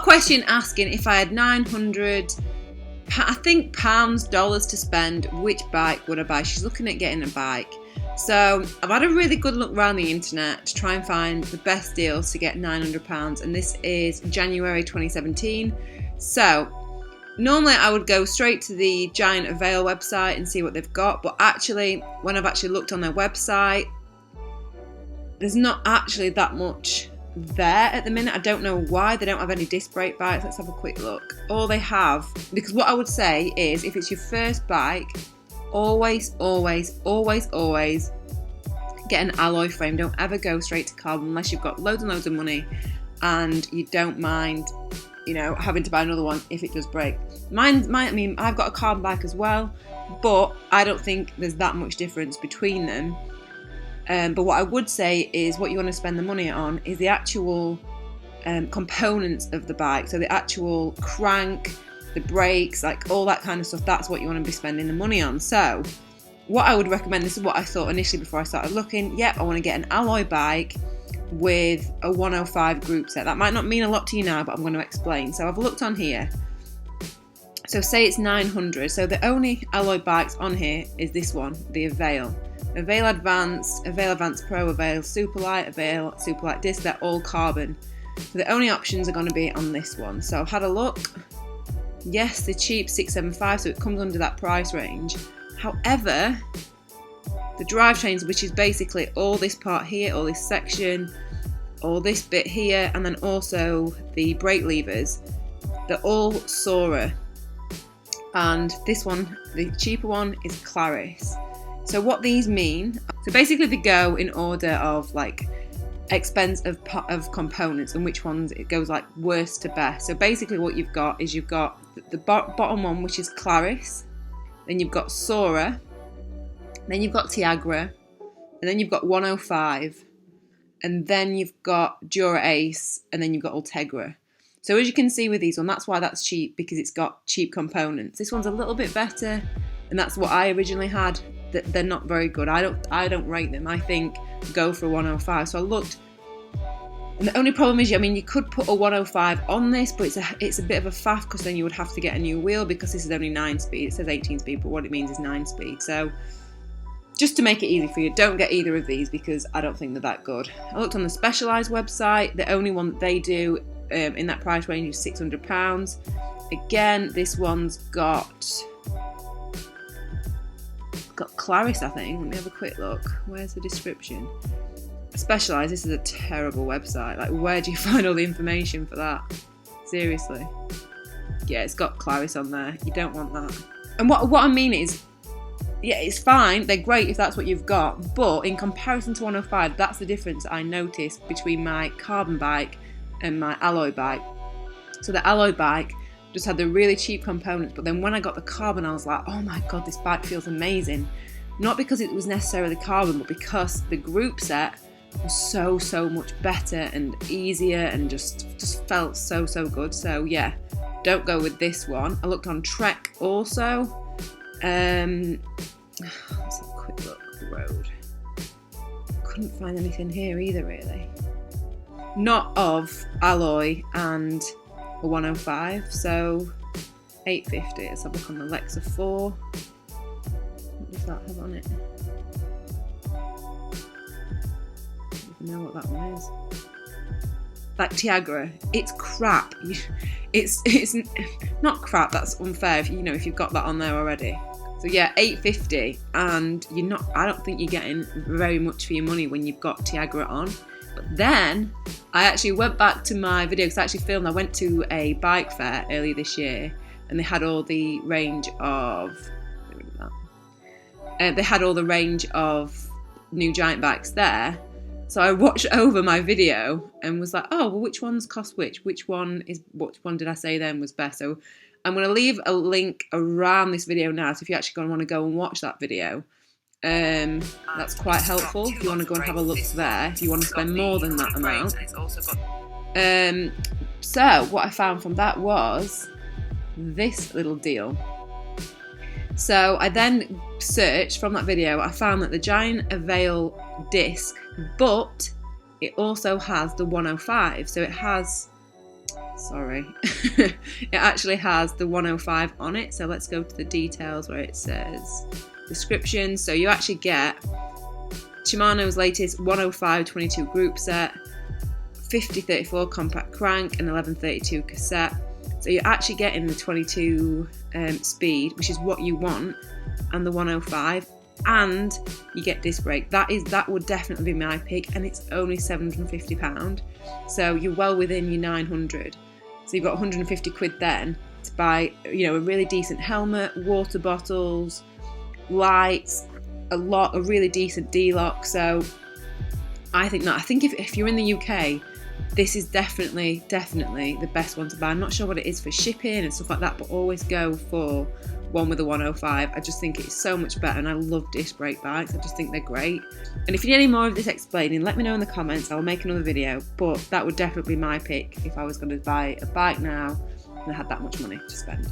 a question asking if I had 900, I think pounds, dollars to spend, which bike would I buy? She's looking at getting a bike. So I've had a really good look around the internet to try and find the best deals to get £900, and this is January 2017. So normally I would go straight to the Giant Avail website and see what they've got, but actually when I've actually looked on their website, there's not actually that much there at the minute. I don't know why. They don't have any disc brake bikes. Let's have a quick look. All they have, because what I would say is if it's your first bike, always get an alloy frame. Don't ever go straight to carbon unless you've got loads and loads of money and you don't mind, you know, having to buy another one if it does break. I mean, I've got a carbon bike as well, but I don't think there's that much difference between them. But what I would say is what you want to spend the money on is the actual components of the bike. So the actual crank, the brakes, like all that kind of stuff, that's what you want to be spending the money on. So what I would recommend, this is what I thought initially before I started looking, yep, I want to get an alloy bike with a 105 group set. That might not mean a lot to you now, but I'm going to explain. So I've looked on here. So say it's 900. So the only alloy bikes on here is this one, the Avail. Avail Advance, Avail Advance Pro, Avail Superlight, Avail Superlight Disc, they're all carbon. So the only options are going to be on this one. So I've had a look. Yes, they're cheap, $675, so it comes under that price range. However, the drivetrains, which is basically all this part here, all this section, all this bit here, and then also the brake levers, they're all Sora. And this one, the cheaper one, is Claris. So what these mean, so basically they go in order of like expense of components and which ones it goes like worst to best. So basically what you've got is you've got the bottom one, which is Claris, then you've got Sora, then you've got Tiagra, and then you've got 105, and then you've got Dura-Ace, and then you've got Ultegra. So as you can see with these one, that's why that's cheap, because it's got cheap components. This one's a little bit better, and that's what I originally had. They're not very good. I don't rate them. I think go for a 105. So I looked, and the only problem is, I mean, you could put a 105 on this, but it's a bit of a faff because then you would have to get a new wheel because this is only 9-speed. It says 18-speed, but what it means is 9-speed. So just to make it easy for you, don't get either of these because I don't think they're that good. I looked on the Specialized website. The only one that they do in that price range is £600. Again, this one's got Claris, I think. Let me have a quick look. Where's the description? Specialized, this is a terrible website. Like, where do you find all the information for that? Seriously. Yeah, it's got Claris on there. You don't want that. And what I mean is, yeah, it's fine. They're great if that's what you've got. But in comparison to 105, that's the difference I noticed between my carbon bike and my alloy bike. So the alloy bike just had the really cheap components, but then when I got the carbon, I was like, oh my god, this bike feels amazing. Not because it was necessarily carbon, but because the group set was so much better and easier and just felt so good. So yeah, don't go with this one. I looked on Trek also. Let's have a quick look. Road. Couldn't find anything here either, really. Not of alloy and a 105, so 850. Let's have a look on the Lexa 4. What does that have on it? I don't even know what that one is. Like Tiagra, it's crap. It's not crap. That's unfair. If you've got that on there already. So yeah, 850, and I don't think you're getting very much for your money when you've got Tiagra on. But then I actually went back to my video because I actually filmed. I went to a bike fair earlier this year, and they had all the range of. They had all the range of new Giant bikes there. So I watched over my video and was like, oh, well, which ones cost which? Which one did I say then was best? So I'm going to leave a link around this video now. So if you actually want to go and watch that video, that's quite helpful. If you want to go and have a look there, if you want to spend more than that amount. So what I found from that was this little deal. So I then searched from that video. I found that the Giant Avail disc, but it also has the 105. So it has Sorry. It actually has the 105 on it, so let's go to the details where it says description. So you actually get Shimano's latest 105 22 group set, 50-34 compact crank and 11-32 cassette. So you're actually getting the 22 speed, which is what you want, and the 105, and you get disc brake. That would definitely be my pick, and it's only £750. So you're well within your 900. So you've got 150 quid then to buy, you know, a really decent helmet, water bottles, lights, a really decent D-lock. So I think if you're in the UK, this is definitely the best one to buy. I'm not sure what it is for shipping and stuff like that, but always go for one with a 105. I just think it's so much better, and I love disc brake bikes. I just think they're great. And if you need any more of this explaining, let me know in the comments. I'll make another video, but that would definitely be my pick if I was going to buy a bike now and I had that much money to spend.